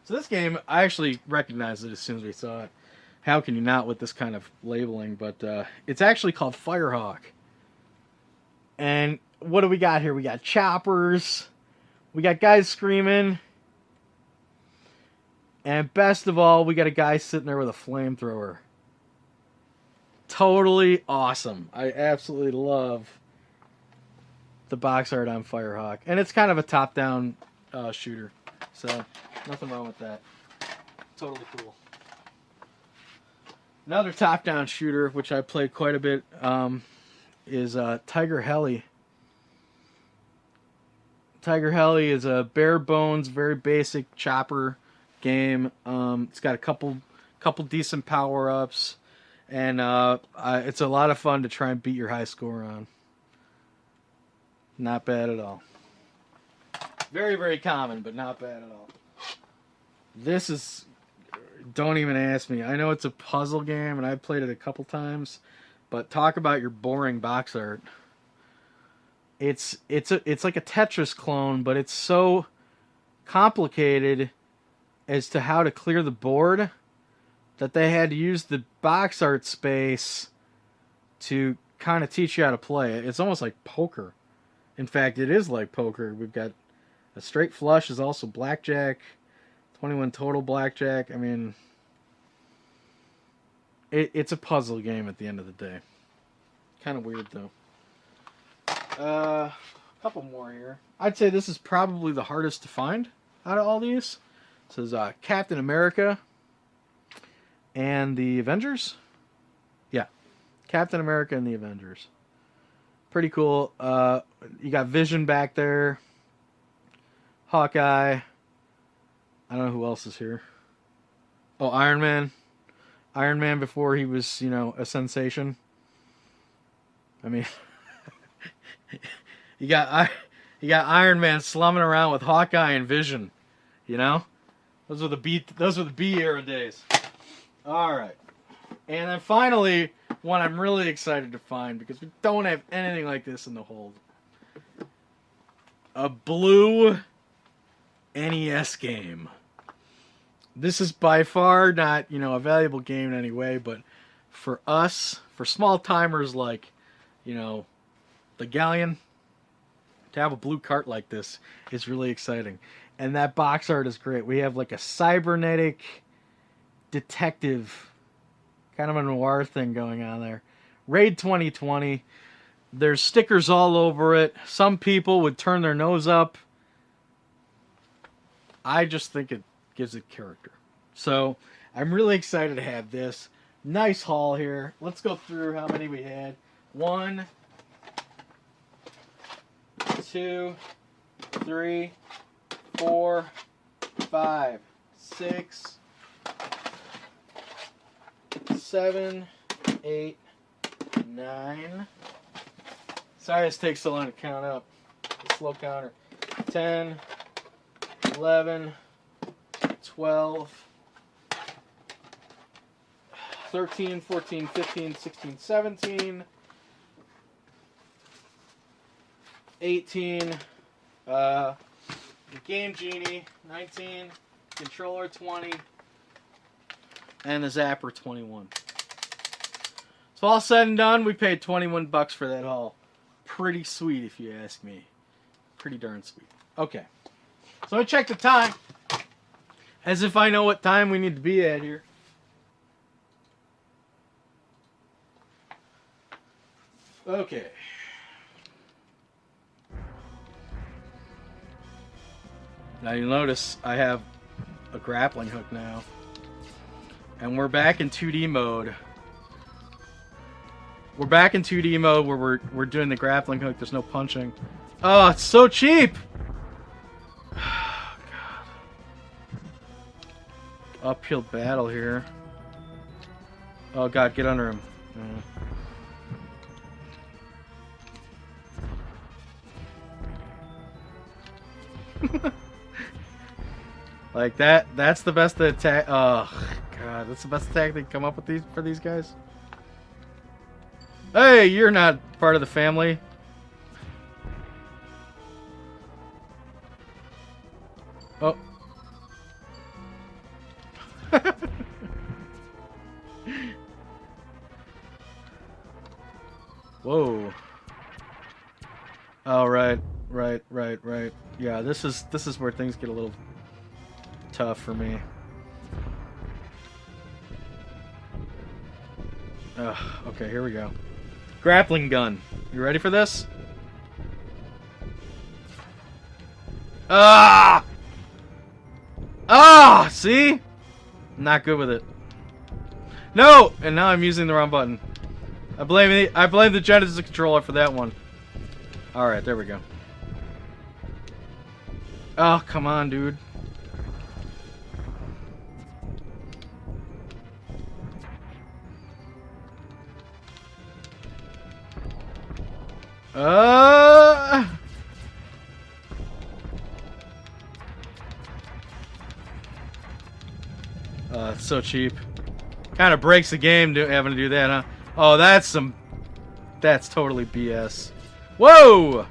So this game, I actually recognized it as soon as we saw it. How can you not with this kind of labeling? But it's actually called Firehawk. And what do we got here? We got choppers. We got guys screaming. And best of all, we got a guy sitting there with a flamethrower. Totally awesome. I absolutely love the box art on Firehawk. And it's kind of a top-down shooter. So, nothing wrong with that. Totally cool. Another top-down shooter, which I played quite a bit, is Tiger Heli. Tiger Heli is a bare bones, very basic chopper game. It's got a couple decent power-ups. And it's a lot of fun to try and beat your high score on. Not bad at all. Very, very common, but not bad at all. This is... Don't even ask me. I know it's a puzzle game, and I've played it a couple times. But talk about your boring box art. It's like a Tetris clone, but it's so complicated as to how to clear the board that they had to use the box art space to kind of teach you how to play it. It's almost like poker. In fact, it is like poker. We've got a straight flush is also blackjack, 21 total blackjack. I mean, it's a puzzle game at the end of the day. Kind of weird, though. A couple more here. I'd say this is probably the hardest to find out of all these. This is Captain America and the Avengers? Yeah. Captain America and the Avengers. Pretty cool. You got Vision back there. Hawkeye. I don't know who else is here. Oh, Iron Man. Iron Man before he was, a sensation. I mean, you got Iron Man slumming around with Hawkeye and Vision. Those were the B era days. All right. And then finally, one I'm really excited to find, because we don't have anything like this in the hold. A blue NES game. This is by far not, a valuable game in any way, but for us, for small timers like, the Galleon, to have a blue cart like this is really exciting. And that box art is great. We have like a cybernetic detective, kind of a noir thing going on there. Raid 2020. There's stickers all over it. Some people would turn their nose up. I just think it gives it character. So I'm really excited to have this. Nice haul here. Let's go through how many we had. 1, 2, 3, 4, 5, 6, 7, 8, 9. Sorry this takes so long to count up. Slow counter. 10, 11, 12, 13, 14, 15, 16, 17, 18, Game Genie, 19, Controller 20, and the Zapper 21. So all said and done, we paid $21 for that haul. Pretty sweet if you ask me. Pretty darn sweet. Okay. So I check the time. As if I know what time we need to be at here. Okay. Now you'll notice I have a grappling hook now. And we're back in 2D mode. We're back in 2D mode where we're doing the grappling hook. There's no punching. Oh, it's so cheap! God. Uphill battle here. Oh god, get under him. Like that's the best attack. Oh god, that's the best attack they can come up with for these guys. Hey, you're not part of the family. Oh. Whoa. Oh, right. Yeah, this is where things get a little tough for me. Okay, here we go. Grappling gun. You ready for this? Ah! Ah! See? Not good with it. No! And now I'm using the wrong button. I blame the Genesis controller for that one. Alright, there we go. Oh, come on, dude. It's so cheap. Kind of breaks the game having to do that, huh? Oh, that's totally BS. Whoa!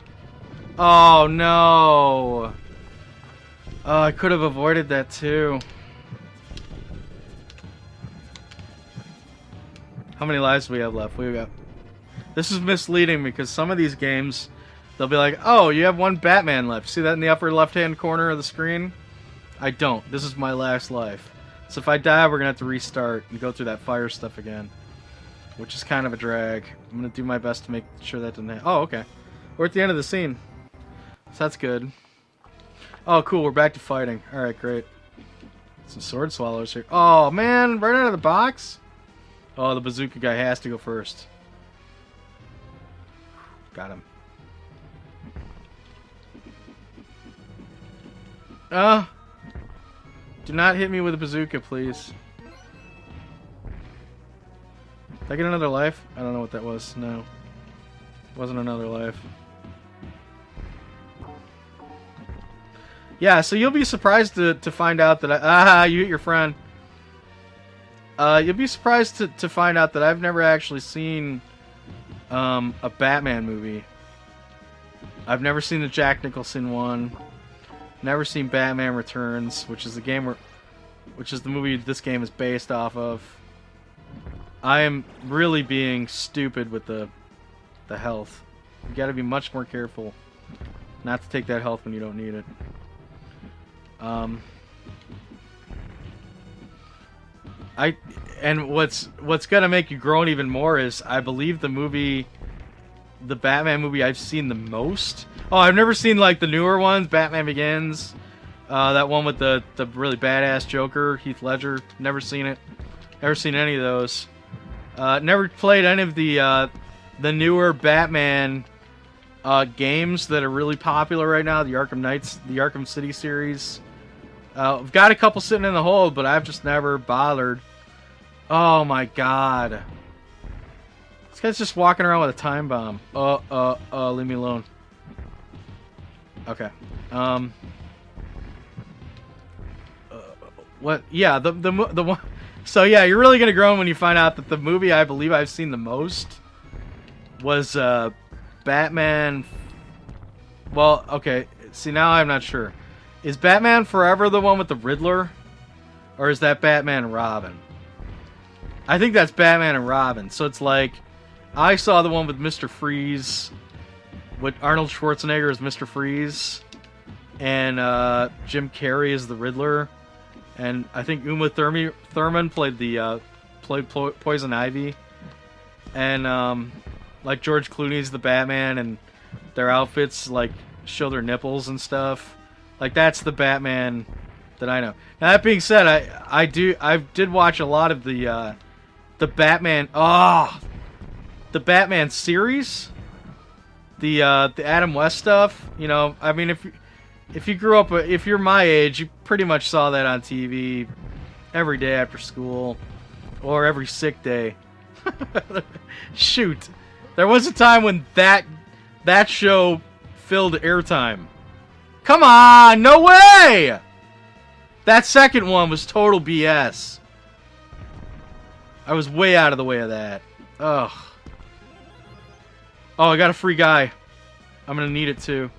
Oh, no. Oh, I could have avoided that, too. How many lives do we have left? This is misleading because some of these games, they'll be like, oh, you have one Batman left. See that in the upper left-hand corner of the screen? I don't. This is my last life. So if I die, we're going to have to restart and go through that fire stuff again. Which is kind of a drag. I'm going to do my best to make sure that doesn't happen. Oh, okay. We're at the end of the scene. So that's good. Oh, cool. We're back to fighting. Alright, great. Some sword swallows here. Oh, man. Right out of the box? Oh, the bazooka guy has to go first. Got him. Do not hit me with a bazooka, please. Did I get another life? I don't know what that was. No. It wasn't another life. Yeah, so you'll be surprised to find out that you hit your friend. You'll be surprised to find out that I've never actually seen a Batman movie. I've never seen the Jack Nicholson one. Never seen Batman Returns, which is the game which is the movie this game is based off of. I am really being stupid with the health. You got to be much more careful not to take that health when you don't need it. And what's gonna make you groan even more is I believe the Batman movie I've seen the most. Oh, I've never seen like the newer ones, Batman Begins, that one with the really badass Joker, Heath Ledger. Never seen it. Never seen any of those. Never played any of the newer Batman games that are really popular right now. The Arkham Knights, the Arkham City series. I've got a couple sitting in the hold, but I've just never bothered. Oh my god. This guy's just walking around with a time bomb. Leave me alone. Okay. What? Yeah, the one. So yeah, you're really gonna groan when you find out that the movie I believe I've seen the most was Batman. Well, okay. See, now I'm not sure. Is Batman Forever the one with the Riddler, or is that Batman and Robin? I think that's Batman and Robin. So it's like, I saw the one with Mr. Freeze, with Arnold Schwarzenegger as Mr. Freeze, and Jim Carrey as the Riddler, and I think Uma Thurman played Poison Ivy, and like George Clooney's the Batman, and their outfits like show their nipples and stuff. Like that's the Batman that I know. Now that being said, I did watch a lot of the Batman. The Batman series, the Adam West stuff. You know, I mean, if you grew up, if you're my age, you pretty much saw that on TV every day after school, or every sick day. Shoot, there was a time when that show filled airtime. Come on, no way! That second one was total BS. I was way out of the way of that. Ugh. Oh, I got a free guy. I'm gonna need it too.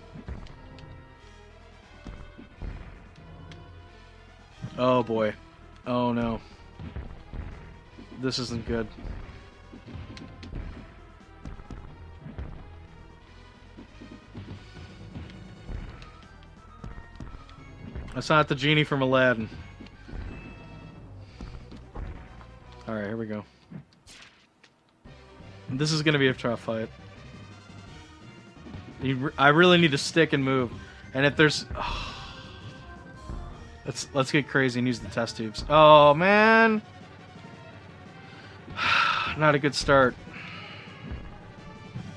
Oh boy. Oh no. This isn't good. That's not the genie from Aladdin. Alright, here we go. This is gonna be a tough fight. I really need to stick and move. And if there's... Oh, let's get crazy and use the test tubes. Oh, man! Not a good start.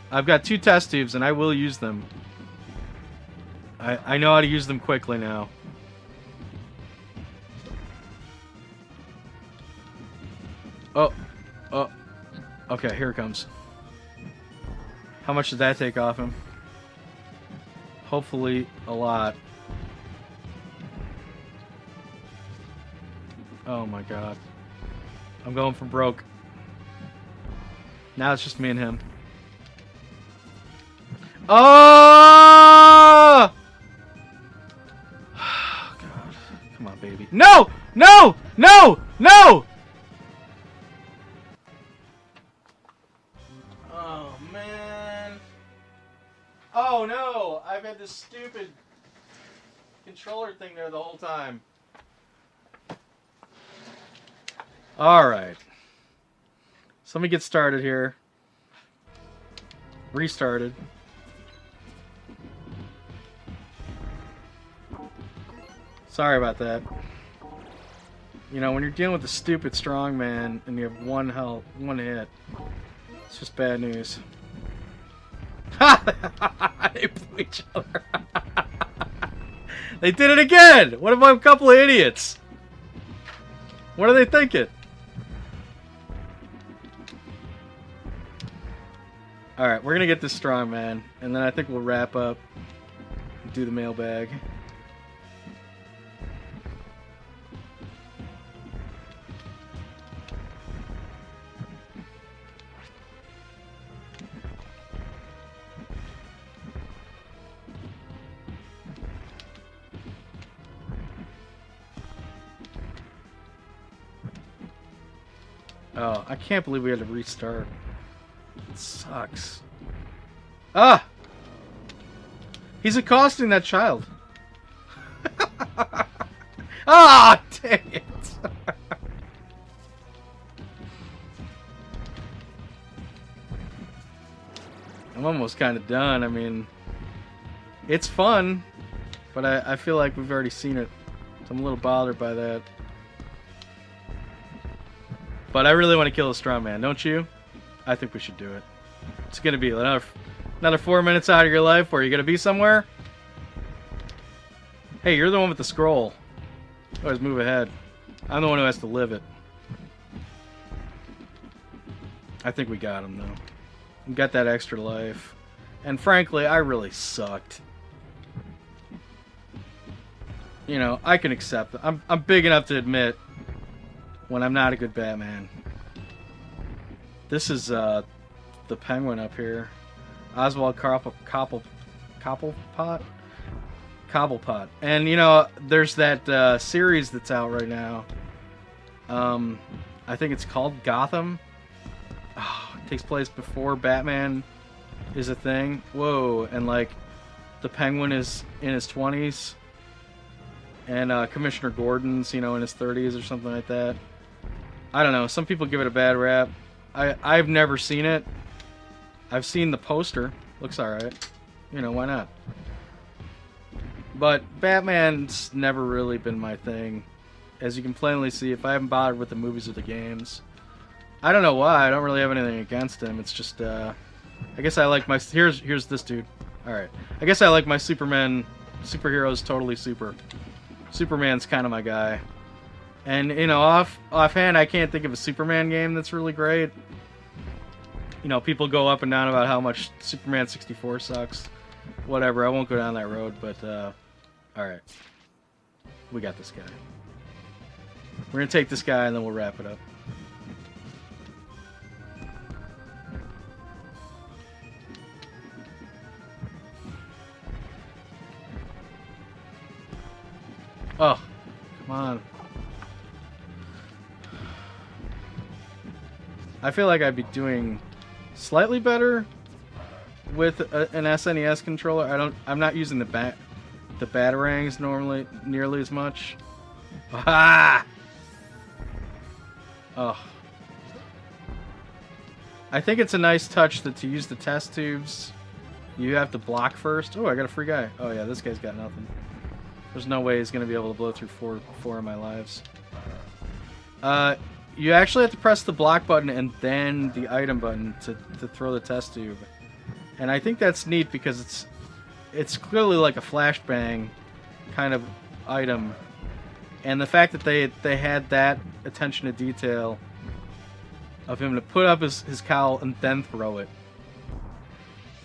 I've got 2 test tubes and I will use them. I know how to use them quickly now. Oh. Okay, here it comes. How much did that take off him? Hopefully, a lot. Oh my god. I'm going for broke. Now it's just me and him. Oh! Oh god. Come on, baby. No! No! No! No! Oh, man. Oh, no. I've had this stupid controller thing there the whole time. Alright. So let me get started here. Restarted. Sorry about that. You know, when you're dealing with a stupid strongman and you have one hit, it's just bad news. They blew each other. They did it again! What about a couple of idiots? What are they thinking? Alright, we're gonna get this strongman, and then I think we'll wrap up and do the mailbag. Oh, I can't believe we had to restart. It sucks. Ah! He's accosting that child. Ah, dang it. I'm almost kind of done. I mean, it's fun, but I feel like we've already seen it. So I'm a little bothered by that. But I really want to kill a strong man, don't you? I think we should do it. It's going to be another 4 minutes out of your life where you're going to be somewhere. Hey, you're the one with the scroll. Always move ahead. I'm the one who has to live it. I think we got him, though. We got that extra life. And frankly, I really sucked. You know, I can accept it. I'm big enough to admit when I'm not a good Batman. This is the Penguin up here. Oswald Cobblepot. And, you know, there's that series that's out right now. I think it's called Gotham. Oh, it takes place before Batman is a thing. Whoa, and, like, the Penguin is in his 20s. And Commissioner Gordon's, you know, in his 30s or something like that. I don't know. Some people give it a bad rap. I've never seen it. I've seen the poster. Looks alright. You know, why not? But Batman's never really been my thing. As you can plainly see, if I haven't bothered with the movies or the games. I don't know why. I don't really have anything against him. It's just, I guess I like my... Here's this dude. Alright. I guess I like my superheroes totally super. Superman's kind of my guy. And, you know, offhand, I can't think of a Superman game that's really great. You know, people go up and down about how much Superman 64 sucks. Whatever, I won't go down that road, but, alright. We got this guy. We're gonna take this guy and then we'll wrap it up. Oh, come on. I feel like I'd be doing slightly better with an SNES controller. I'm not using the batarangs normally nearly as much. Ah! Oh. I think it's a nice touch that to use the test tubes, you have to block first. Oh, I got a free guy. Oh yeah, this guy's got nothing. There's no way he's going to be able to blow through four of my lives. You actually have to press the block button and then the item button to throw the test tube. And I think that's neat because it's clearly like a flashbang kind of item. And the fact that they had that attention to detail of him to put up his cowl and then throw it.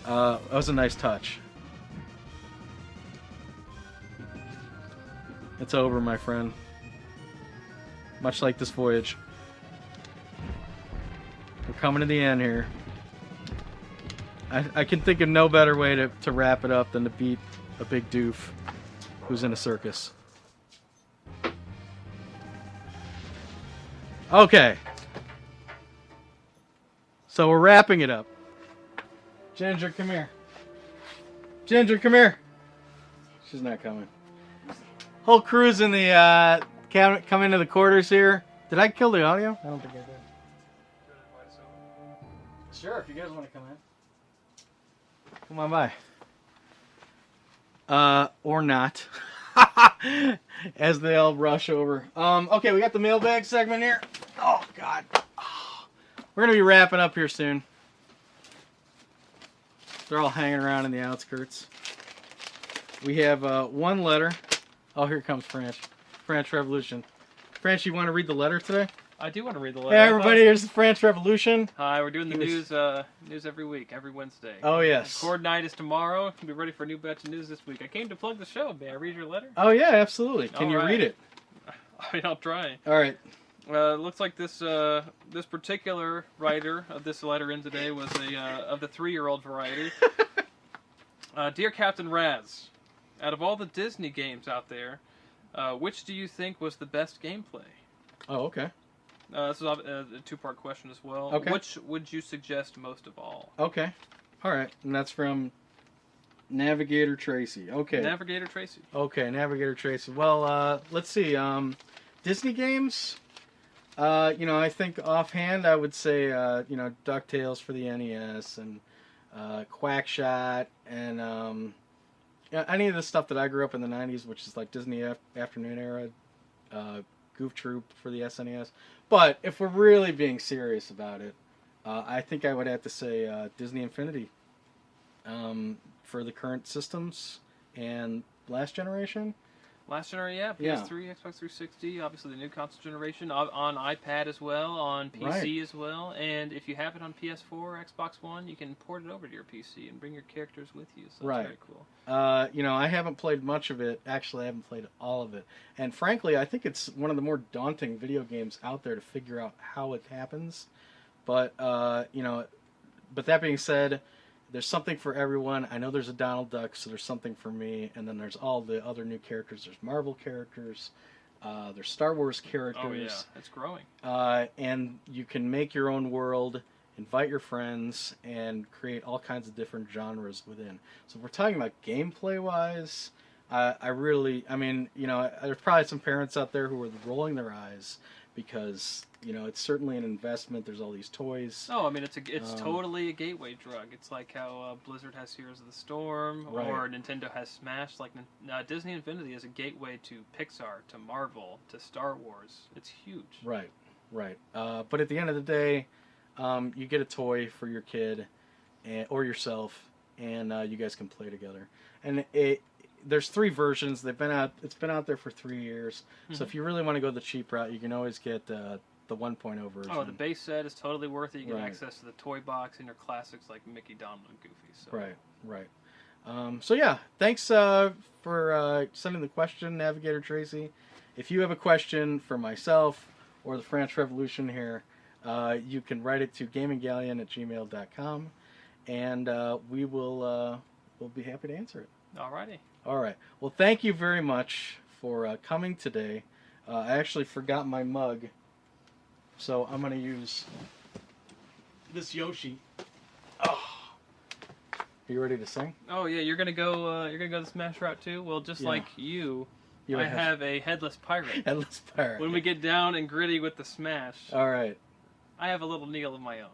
That was a nice touch. It's over, my friend. Much like this voyage. We're coming to the end here. I can think of no better way to wrap it up than to beat a big doof who's in a circus. Okay. So we're wrapping it up. Ginger, come here. Ginger, come here. She's not coming. Whole crew's in the cabinet. Come into the quarters here. Did I kill the audio? I don't think I did. Sure, if you guys want to come in. Come on by. Or not. As they all rush over. Okay, we got the mailbag segment here. Oh, God. Oh. We're going to be wrapping up here soon. They're all hanging around in the outskirts. We have one letter. Oh, here comes French. French Revolution. French, you want to read the letter today? I do want to read the letter. Hey, everybody, here's the French Revolution. Hi, we're doing the news every week, every Wednesday. Oh, yes. Record night is tomorrow. Be ready for a new batch of news this week. I came to plug the show. May I read your letter? Oh, yeah, absolutely. Can you read it? I mean, I'll try. All right. Looks like this particular writer of this letter in today was of the 3-year-old variety. Dear Captain Raz, out of all the Disney games out there, which do you think was the best gameplay? Oh, okay. This is a two-part question as well. Okay. Which would you suggest most of all? Okay. All right. And that's from Navigator Tracy. Okay. Navigator Tracy. Okay, Navigator Tracy. Well, let's see. Disney games. I think offhand I would say, DuckTales for the NES and Quackshot and any of the stuff that I grew up in the '90s, which is like Disney Afternoon Era, Goof Troop for the SNES. But if we're really being serious about it, I think I would have to say Disney Infinity for the current systems and last generation. Last generation, yeah, PS3, Xbox 360, obviously the new console generation, on iPad as well, on PC as well, and if you have it on PS4 or Xbox One, you can port it over to your PC and bring your characters with you, so that's very cool. I haven't played much of it. Actually, I haven't played all of it. And frankly, I think it's one of the more daunting video games out there to figure out how it happens. But, but that being said, there's something for everyone. I know there's a Donald Duck, so there's something for me. And then there's all the other new characters. There's Marvel characters. There's Star Wars characters. Oh, yeah. It's growing. And you can make your own world, invite your friends, and create all kinds of different genres within. So if we're talking about gameplay-wise, there's probably some parents out there who are rolling their eyes because, it's certainly an investment. There's all these toys. Oh, I mean, it's totally a gateway drug. It's like how Blizzard has Heroes of the Storm, or Nintendo has Smash. Like Disney Infinity is a gateway to Pixar, to Marvel, to Star Wars. It's huge. Right. But at the end of the day, you get a toy for your kid or yourself, and you guys can play together. And there's 3 versions. It's been out there for 3 years. So if you really want to go the cheap route, you can always get the 1.0 version. Oh, the base set is totally worth it. You get access to the toy box and your classics like Mickey, Donald, and Goofy. So. Right. Thanks for sending the question, Navigator Tracy. If you have a question for myself or the French Revolution here, you can write it to gaminggalleon@gmail.com, and we'll be happy to answer it. Alrighty. All right. Well, thank you very much for coming today. I actually forgot my mug, so I'm going to use this Yoshi. Oh. Are you ready to sing? Oh yeah, you're gonna go the Smash route too. Well, just like you I have a headless pirate. Headless pirate. When we get down and gritty with the Smash, all right, I have a little Neil of my own.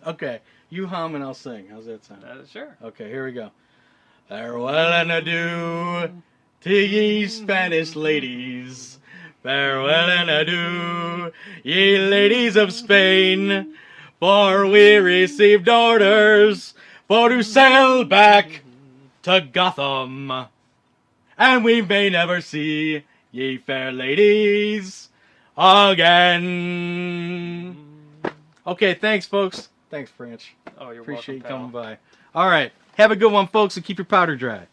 Okay, you hum and I'll sing. How's that sound? Sure. Okay, here we go. Farewell and adieu to ye Spanish ladies. Farewell and adieu, ye ladies of Spain. For we received orders for to sail back to Gotham, and we may never see ye fair ladies again. Okay, thanks, folks. Thanks, Branch. Oh, you're Appreciate welcome, you coming by. All right, have a good one, folks, and keep your powder dry.